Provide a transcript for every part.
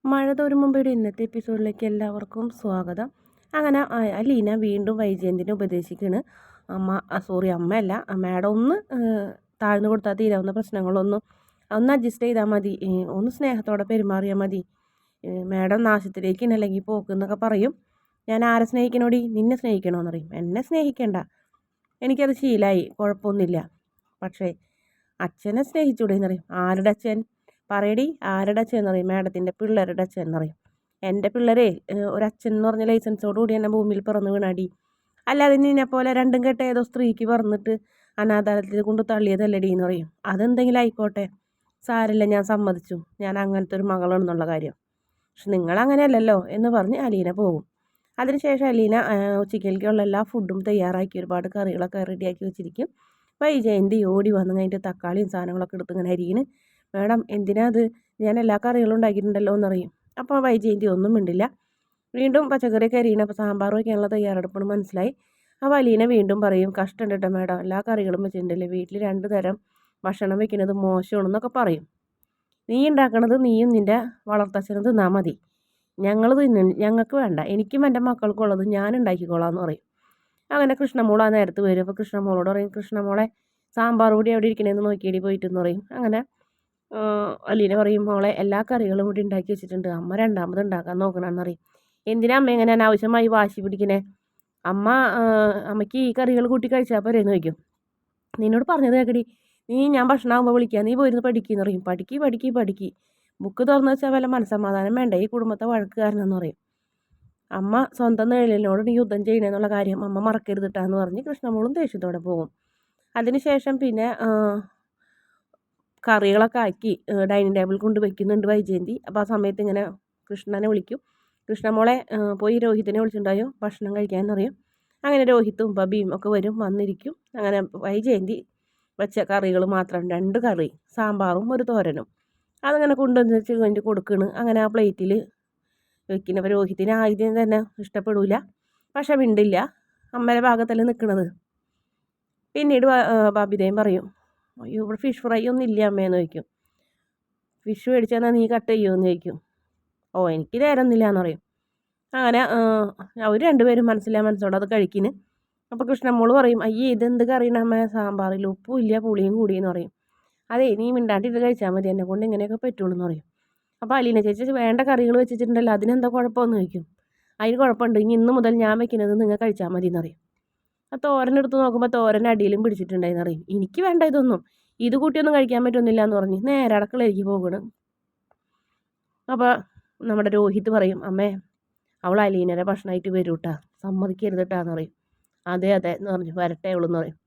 മഴ തോരും മുമ്പയുടെ ഇന്നത്തെ എപ്പിസോഡിലേക്ക് എല്ലാവർക്കും സ്വാഗതം. അങ്ങനെ അലീന വീണ്ടും വൈജയന്തിനെ ഉപദേശിക്കുകയാണ്. അമ്മയല്ല മാഡം ഒന്ന് താഴ്ന്നു കൊടുത്താൽ തീരാവുന്ന പ്രശ്നങ്ങളൊന്നും ഒന്ന് അഡ്ജസ്റ്റ് ചെയ്താൽ മതി, ഒന്ന് സ്നേഹത്തോടെ പെരുമാറിയാൽ മതി. മാഡം നാശത്തിലേക്ക് അല്ലെങ്കിൽ പോക്കുന്നൊക്കെ പറയും. ഞാൻ ആരെ സ്നേഹിക്കണോടി? നിന്നെ സ്നേഹിക്കണമെന്ന് പറയും. എന്നെ സ്നേഹിക്കണ്ട, എനിക്കത് ശീലമായി, കുഴപ്പമൊന്നുമില്ല. പക്ഷേ അച്ഛനെ സ്നേഹിച്ചൂടെ എന്ന് പറയും. ആരുടെ അച്ഛൻ? പറയടി, ആരുടെ അച്ഛൻ എന്ന് പറയും. മാഡത്തിൻ്റെ പിള്ളേരുടെ അച്ഛൻ എന്ന് പറയും. എൻ്റെ പിള്ളേരെ ഒരച്ഛൻ എന്ന് പറഞ്ഞ ലൈസൻസോട് കൂടി തന്നെ ഭൂമിയിൽ പിറന്നു വീണാടി. അല്ലാതെ നിന്നെ പോലെ രണ്ടും കെട്ട ഏതോ സ്ത്രീക്ക് പറഞ്ഞിട്ട് അനാഥാലയത്തിൽ കൊണ്ട് തള്ളിയതല്ലടി എന്ന് പറയും. അതെന്തെങ്കിലും ആയിക്കോട്ടെ, സാരല്ല, ഞാൻ സമ്മതിച്ചു, ഞാൻ അങ്ങനത്തെ ഒരു മകളാണെന്നുള്ള കാര്യം. പക്ഷെ നിങ്ങളങ്ങനെയല്ലല്ലോ എന്ന് പറഞ്ഞ് അലീന പോകും. അതിനുശേഷം അലീന ഉച്ചയ്ക്കുള്ള എല്ലാ ഫുഡും തയ്യാറാക്കി ഒരുപാട് കറികളൊക്കെ റെഡിയാക്കി വെച്ചിരിക്കും. വൈജയന്തി ഓടി വന്ന് അതിൻ്റെ തക്കാളിയും സാധനങ്ങളൊക്കെ എടുത്ത് ഇങ്ങനെ അരിയിന്. മാഡം എന്തിനാ അത്? ഞാൻ എല്ലാ കറികളും ഉണ്ടാക്കിയിട്ടുണ്ടല്ലോ എന്നറിയും. അപ്പോൾ വൈജയന്തി ഒന്നും മിണ്ടില്ല. വീണ്ടും പച്ചക്കറിയൊക്കെ അരിയണം. അപ്പോൾ സാമ്പാർ വയ്ക്കാനുള്ള തയ്യാറെടുപ്പാണ് മനസ്സിലായി. അപ്പോൾ അലീന വീണ്ടും പറയും, കഷ്ടമുണ്ട് കേട്ടോ മാഡം, എല്ലാ കറികളും വെച്ചിട്ടുണ്ടല്ലേ, വീട്ടിൽ 2 തരം ഭക്ഷണം വെക്കുന്നത് മോശമാണെന്നൊക്കെ പറയും. നീ ഉണ്ടാക്കണത് നീയും നിൻ്റെ വളർത്തച്ഛനും തിന്നാൽ മതി, ഞങ്ങൾക്ക് വേണ്ട, എനിക്കും എൻ്റെ മക്കൾക്കും ഉള്ളത് ഞാൻ ഉണ്ടാക്കിക്കോളാം എന്ന് പറയും. അങ്ങനെ കൃഷ്ണമോൾ ആ നേരത്ത് വരും. അപ്പോൾ കൃഷ്ണമോളോട് പറയും, കൃഷ്ണമോളെ സാമ്പാർ കൂടി എവിടെ ഇരിക്കണേന്ന് നോക്കിയേടി പോയിട്ടെന്ന് പറയും. അങ്ങനെ അലീന പറയും, മോളെ എല്ലാ കറികളും കൂടി ഉണ്ടാക്കി വെച്ചിട്ടുണ്ട്, അമ്മ രണ്ടാമത് ഉണ്ടാക്കാൻ നോക്കണമെന്ന് പറയും. എന്തിനാ അമ്മ എങ്ങനെ അനാവശ്യമായി വാശി പിടിക്കണേ? അമ്മയ്ക്ക് ഈ കറികൾ കൂട്ടി കഴിച്ചാൽ പോരെന്ന് ചോദിക്കും. നിന്നോട് പറഞ്ഞത് കേൾക്കടി, ഞാൻ ഭക്ഷണമാകുമ്പോൾ വിളിക്കാം, നീ പോയിരുന്ന് പഠിക്കുകയെന്ന് പറയും. പഠിക്ക്, ബുക്ക് തുറന്ന് വെച്ചാൽ വല്ല മനസ്സമാധാനം വേണ്ട, ഈ കുടുംബത്തെ വഴക്കുകാരനെന്ന് പറയും. അമ്മ സ്വന്തം നിഴലിനോട് യുദ്ധം ചെയ്യണമെന്നുള്ള കാര്യം അമ്മ മറക്കരുതിട്ടാന്ന് പറഞ്ഞ് കൃഷ്ണമോളും ദേഷ്യത്തോടെ പോകും. അതിനുശേഷം പിന്നെ കറികളൊക്കെ ആക്കി ഡൈനിങ് ടേബിൾ കൊണ്ട് വയ്ക്കുന്നുണ്ട് വൈജയന്തി. അപ്പോൾ ആ സമയത്ത് ഇങ്ങനെ കൃഷ്ണനെ വിളിക്കും. കൃഷ്ണമോളെ പോയി രോഹിത്തിനെ വിളിച്ചിട്ടുണ്ടായോ ഭക്ഷണം കഴിക്കാമെന്ന് പറയും. അങ്ങനെ രോഹിത്തും ബബിയും ഒക്കെ വന്നിരിക്കും. അങ്ങനെ വൈജയന്തി വെച്ച കറികൾ മാത്രം 2 കറി, സാമ്പാറും ഒരു തോരനും അതങ്ങനെ കൊണ്ടുവന്ന് വേണ്ടി കൊടുക്കണ്. അങ്ങനെ ആ പ്ലേറ്റിൽ വെക്കുന്നപ്പോൾ രോഹിത്തിന് ആദ്യം തന്നെ ഇഷ്ടപ്പെടില്ല, പക്ഷെ മിണ്ടില്ല, അമ്മയുടെ ഭാഗത്തല്ലേ നിൽക്കണത്. പിന്നീട് ബബിതയും പറയും, അയ്യോ ഇവിടെ ഫിഷ് ഫ്രൈ ഒന്നും ഇല്ല അമ്മയെന്ന് ചോദിക്കും. ഫിഷ് മേടിച്ചാൽ നീ കട്ട് ചെയ്യുമെന്ന് ചോദിക്കും. ഓ എനിക്ക് നേരമൊന്നുമില്ല എന്ന് പറയും. അങ്ങനെ അവർ രണ്ടുപേരും മനസ്സോടെ അത് കഴിക്കുന്നു. അപ്പോൾ കൃഷ്ണമോള് പറയും, അയ്യേ ഇതെന്ത് കറിയാണ് അമ്മ, സാമ്പാറിൽ ഉപ്പും ഇല്ല പുളിയും കൂടിയെന്ന് പറയും. അതേ നീ മിണ്ടാണ്ടിട്ട് കഴിച്ചാൽ മതി, എന്നെ കൊണ്ട് ഇങ്ങനെയൊക്കെ പറ്റുള്ളൂ എന്ന് പറയും. അപ്പോൾ അലീന ചേച്ചി വേണ്ട കറികൾ വെച്ചിട്ടുണ്ടല്ലോ, അതിനെന്താ കുഴപ്പമെന്ന് ചോദിക്കും. അതിന് കുഴപ്പമുണ്ട്, ഇന്ന് മുതൽ ഞാൻ വെക്കുന്നത് നിങ്ങൾ കഴിച്ചാൽ മതി എന്ന് പറയും. ആ തോരനെടുത്ത് നോക്കുമ്പോൾ തോരൻ അടിയിലും പിടിച്ചിട്ടുണ്ടായിന്ന് പറയും. എനിക്ക് വേണ്ട ഇതൊന്നും, ഇത് കൂട്ടിയൊന്നും കഴിക്കാൻ പറ്റുന്നില്ല എന്ന് പറഞ്ഞ് നേരെ അടുക്കളയിലേക്ക് പോകണം. അപ്പോൾ നമ്മുടെ രോഹിത് പറയും, അമ്മേ അവൾ അലീനയുടെ ഭക്ഷണമായിട്ട് വരൂട്ടാ, സമ്മതിക്കരുതിട്ടാന്ന് പറയും. അതെ എന്ന് പറഞ്ഞു, വരട്ടെ അവളെന്ന് പറയും.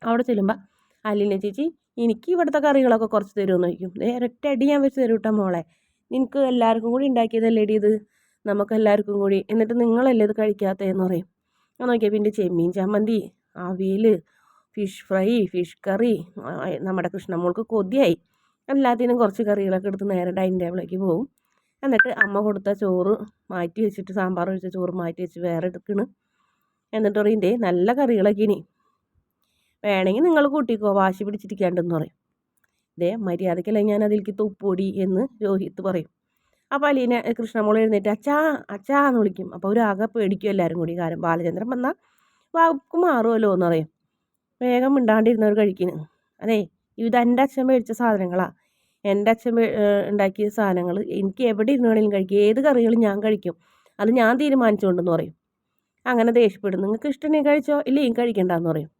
അവിടെ ചെല്ലുമ്പോൾ അലീന ചേച്ചി എനിക്ക് ഇവിടുത്തെ കറികളൊക്കെ കുറച്ച് തരുമെന്ന് ചോദിക്കും. ഒരൊറ്റ അടി ഞാൻ വെച്ച് തരൂട്ടാ മോളെ, നിനക്ക് എല്ലാവർക്കും കൂടി ഉണ്ടാക്കിയതല്ലേടി ഇത്, നമുക്ക് എല്ലാവർക്കും കൂടി, എന്നിട്ട് നിങ്ങളല്ലേ ഇത് കഴിക്കാത്തതെന്ന് പറയും. നോക്കിയാൽ പിന്നെ ചെമ്മീൻ ചമ്മന്തി, avial, fish fry, fish curry, നമ്മുടെ കൃഷ്ണമോൾക്ക് കൊതിയായി. എല്ലാത്തിനും കുറച്ച് കറികളൊക്കെ എടുത്ത് നേരെ ഡൈനിങ് ടേബിളിലേക്ക് പോകും. എന്നിട്ട് അമ്മ കൊടുത്ത ചോറ് മാറ്റി വെച്ചിട്ട്, സാമ്പാർ ഒഴിച്ച ചോറ് മാറ്റി വെച്ച് വേറെ എടുക്കണ്. എന്നിട്ട് പറയും, ദേ നല്ല കറികളൊക്കെ ഇനി വേണമെങ്കിൽ നിങ്ങൾ കൂട്ടിക്കോ, വാശി പിടിച്ചിരിക്കാണ്ടെന്ന് പറയും. ദേ മര്യാദയ്ക്കല്ല ഞാൻ അതിലേക്ക് തുപ്പൊടി എന്ന് രോഹിത്ത് പറയും. അപ്പോൾ അലീന കൃഷ്ണമോൾ എഴുന്നേറ്റ് അച്ഛാ എന്ന് വിളിക്കും. അപ്പോൾ ഒരാകെ പേടിക്കും എല്ലാവരും കൂടി, കാരണം ബാലചന്ദ്രൻ വന്നാൽ വാക്ക് മാറുമല്ലോ എന്ന് പറയും. വേഗം മിണ്ടാണ്ടിരുന്നവർ കഴിക്കുന്നു. അതെ ഇത് എൻ്റെ അച്ഛൻ മേടിച്ച സാധനങ്ങളാണ്, എൻ്റെ അച്ഛൻ ഉണ്ടാക്കിയ സാധനങ്ങൾ എനിക്ക് എവിടെ ഇരുന്ന് വേണമെങ്കിലും കഴിക്കും, ഏത് കറികളും ഞാൻ കഴിക്കും, അത് ഞാൻ തീരുമാനിച്ചുകൊണ്ടെന്ന് പറയും. അങ്ങനെ ദേഷ്യപ്പെടും, നിങ്ങൾക്ക് ഇഷ്ടമെങ്കിൽ കഴിച്ചോ, ഇല്ലെങ്കിൽ കഴിക്കണ്ടെന്ന് പറയും.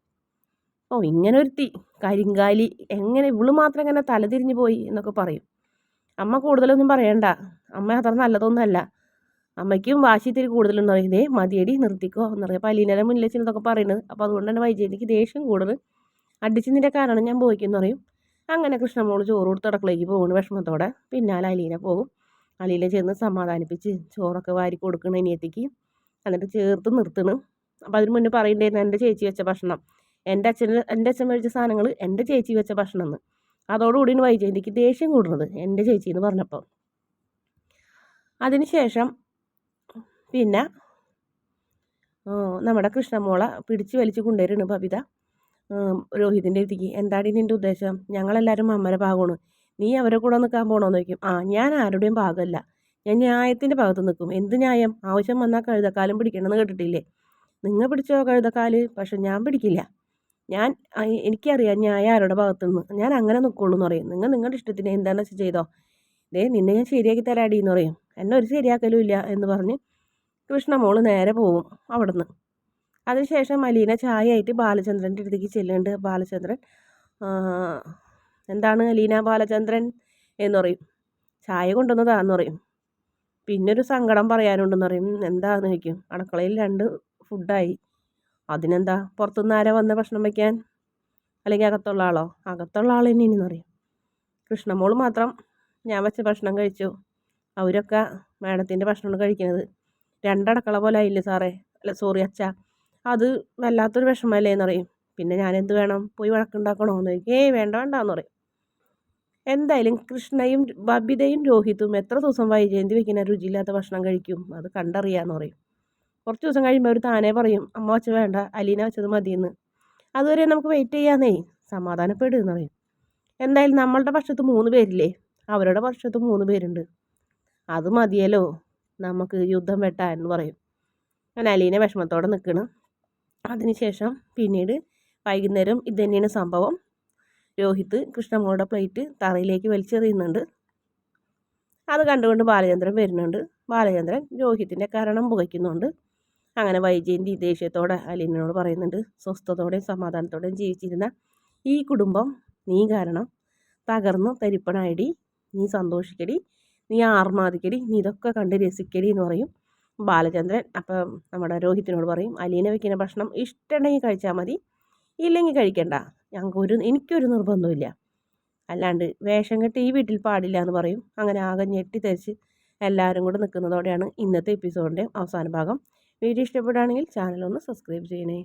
ഓ ഇങ്ങനെ ഒരുത്തി കരിങ്കാലി, എങ്ങനെ ഇവള് മാത്രം ഇങ്ങനെ തലതിരിഞ്ഞ് പോയി എന്നൊക്കെ പറയും. അമ്മ കൂടുതലൊന്നും പറയണ്ട, അമ്മ അത്ര നല്ലതൊന്നുമല്ല, അമ്മയ്ക്കും വാശി ഇത്തിരി കൂടുതലെന്ന് പറയും. ഇതേ മതിയടി നിർത്തിക്കോ എന്ന് പറയും. അപ്പോൾ അലീനയുടെ മുന്നിൽ വെച്ചിട്ടൊക്കെ പറയുന്നത്. അപ്പോൾ അതുകൊണ്ട് തന്നെ വൈജയന്തിക്ക് ദേഷ്യം കൂടുതൽ, അടിച്ചതിൻ്റെ കാരണം ഞാൻ പോയിക്കെന്ന് പറയും. അങ്ങനെ കൃഷ്ണമോള് ചോറ് കൊടുത്ത് അടുക്കളയ്ക്ക് പോകുന്നു വിഷമത്തോടെ. പിന്നാലെ അലീന പോകും. അലീന ചെന്ന് സമാധാനിപ്പിച്ച് ചോറൊക്കെ വാരി കൊടുക്കണം അനിയത്തിക്ക്, എന്നിട്ട് ചേർത്ത് നിർത്തണം. അപ്പോൾ അതിന് മുന്നേ പറയണ്ടായിരുന്നു, എൻ്റെ ചേച്ചി വെച്ച ഭക്ഷണം, എൻ്റെ അച്ഛൻ മേടിച്ച സാധനങ്ങൾ എൻ്റെ ചേച്ചി വെച്ച ഭക്ഷണം എന്ന്. അതോടുകൂടിയാണ് വൈജയന്തിക്ക് ദേഷ്യം കൂടുന്നത്, എൻ്റെ ചേച്ചി എന്ന് പറഞ്ഞപ്പോൾ. അതിനുശേഷം പിന്നെ നമ്മുടെ കൃഷ്ണമോളെ പിടിച്ച് വലിച്ച് കൊണ്ടുവരുന്നു ബബിത രോഹിതിൻ്റെ അടുത്തേക്ക്. എന്താണ് നിൻ്റെ ഉദ്ദേശം? ഞങ്ങളെല്ലാവരും അമ്മയുടെ ഭാഗമാണ്, നീ അവരെ കൂടെ നിൽക്കാൻ പോകണമെന്ന് ചോദിക്കും. ഞാൻ ആരുടെയും ഭാഗമല്ല, ഞാൻ ന്യായത്തിൻ്റെ ഭാഗത്ത് നിൽക്കും. എന്ത് ന്യായം? ആവശ്യം വന്നാൽ കഴുതക്കാലും പിടിക്കണമെന്ന് കേട്ടിട്ടില്ലേ? നിങ്ങൾ പിടിച്ചോ കഴുതക്കാല്, പക്ഷെ ഞാൻ പിടിക്കില്ല. എനിക്കറിയാം ന്യായം ആരുടെ ഭാഗത്തുനിന്ന്. ഞാൻ അങ്ങനെ നിൽക്കുള്ളൂ എന്ന് പറയും. നിങ്ങൾ നിങ്ങളുടെ ഇഷ്ടത്തിന് എന്താണെന്ന് വെച്ചാൽ ചെയ്തോ. നിന്നെ ഞാൻ ശരിയാക്കി തരാടി എന്ന് പറയും. എന്നെ ഒരു ശരിയാക്കലും ഇല്ല എന്ന് പറഞ്ഞ് കൃഷ്ണമോള് നേരെ പോവും അവിടുന്ന്. അതിനുശേഷം അലീന ചായ ആയിട്ട് ബാലചന്ദ്രൻ്റെ അടുത്തേക്ക് ചെല്ലുന്നുണ്ട്. ബാലചന്ദ്രൻ എന്താണ് അലീന ബാലചന്ദ്രൻ എന്ന് പറയും. ചായ കൊണ്ടുവന്നതാന്ന് പറയും. പിന്നൊരു സങ്കടം പറയാനുണ്ടെന്ന് പറയും. എന്താന്ന് ചോദിക്കും. അടുക്കളയിൽ 2 ഫുഡായി. അതിനെന്താ, പുറത്തുനിന്ന് ആരാ വന്ന ഭക്ഷണം വയ്ക്കാൻ? അല്ലെങ്കിൽ അകത്തുള്ള ആളോ? അകത്തുള്ള ആൾ തന്നെയെന്ന് പറയും. കൃഷ്ണമോൾ മാത്രം ഞാൻ വെച്ച ഭക്ഷണം കഴിച്ചു. അവരൊക്കെ മാഡത്തിൻ്റെ ഭക്ഷണമാണ് കഴിക്കുന്നത്. 2 അടുക്കള പോലെ ആയില്ലേ സാറേ, അല്ല സോറി അച്ഛാ, അത് വല്ലാത്തൊരു വിഷമമല്ലേ എന്ന് പറയും. പിന്നെ ഞാനെന്ത് വേണം, പോയി വഴക്കുണ്ടാക്കണോ എന്ന് ചോദിക്കും. വേണ്ട വേണ്ടാന്ന് പറയും. എന്തായാലും കൃഷ്ണയും ബബിതയും രോഹിത്തും എത്ര ദിവസം വൈജയന്തി വെക്കുന്ന രുചിയില്ലാത്ത ഭക്ഷണം കഴിക്കും, അത് കണ്ടറിയാന്ന് പറയും. കുറച്ച് ദിവസം കഴിയുമ്പോൾ അവർ താനേ പറയും, അമ്മ വെച്ച് വേണ്ട, അലീന വെച്ചത് മതിയെന്ന്. അതുവരെ നമുക്ക് വെയിറ്റ് ചെയ്യാന്നേ, സമാധാനപ്പെടുമെന്ന് പറയും. എന്തായാലും നമ്മളുടെ പക്ഷത്ത് 3 പേരില്ലേ, അവരുടെ പക്ഷത്ത് 3 പേരുണ്ട്, അത് മതിയല്ലോ നമുക്ക് യുദ്ധം വെട്ടാൻ എന്ന് പറയും. അങ്ങനെ അലീന വിഷമത്തോടെ നിൽക്കണം. അതിനുശേഷം പിന്നീട് വൈകുന്നേരം ഇത് തന്നെയാണ് സംഭവം. രോഹിത്ത് കൃഷ്ണമോളുടെ പ്ലേറ്റ് തറയിലേക്ക് വലിച്ചെറിയുന്നുണ്ട്. അത് കണ്ടുകൊണ്ട് ബാലചന്ദ്രൻ വരുന്നുണ്ട്. ബാലചന്ദ്രൻ രോഹിത്തിൻ്റെ കരണം പുകയ്ക്കുന്നുണ്ട്. അങ്ങനെ വൈജയന്തി ദേഷ്യത്തോടെ അലീനയോട് പറയുന്നുണ്ട്, സ്വസ്ഥതയോടെയും സമാധാനത്തോടെയും ജീവിച്ചിരുന്ന ഈ കുടുംബം നീ കാരണം തകർന്നു തരിപ്പണായിടി, നീ സന്തോഷിക്കടി, നീ ആർമാദിക്കടി, നീ ഇതൊക്കെ കണ്ട് രസിക്കടി എന്ന് പറയും ബാലചന്ദ്രൻ. അപ്പം നമ്മുടെ രോഹിത്തിനോട് പറയും, അലീന വയ്ക്കുന്ന ഭക്ഷണം ഇഷ്ടമുണ്ടെങ്കിൽ കഴിച്ചാൽ മതി, ഇല്ലെങ്കിൽ കഴിക്കണ്ട, എനിക്കൊരു നിർബന്ധമില്ല, അല്ലാണ്ട് വേഷം കെട്ടി ഈ വീട്ടിൽ പാടില്ല എന്ന് പറയും. അങ്ങനെ ആകെ ഞെട്ടിത്തെറിച്ച് എല്ലാവരും കൂടെ നിൽക്കുന്നതോടെയാണ് ഇന്നത്തെ എപ്പിസോഡിൻ്റെ അവസാന ഭാഗം. വീഡിയോ ഇഷ്ടപ്പെടുകയാണെങ്കിൽ ചാനലൊന്ന് സബ്സ്ക്രൈബ് ചെയ്യണേ.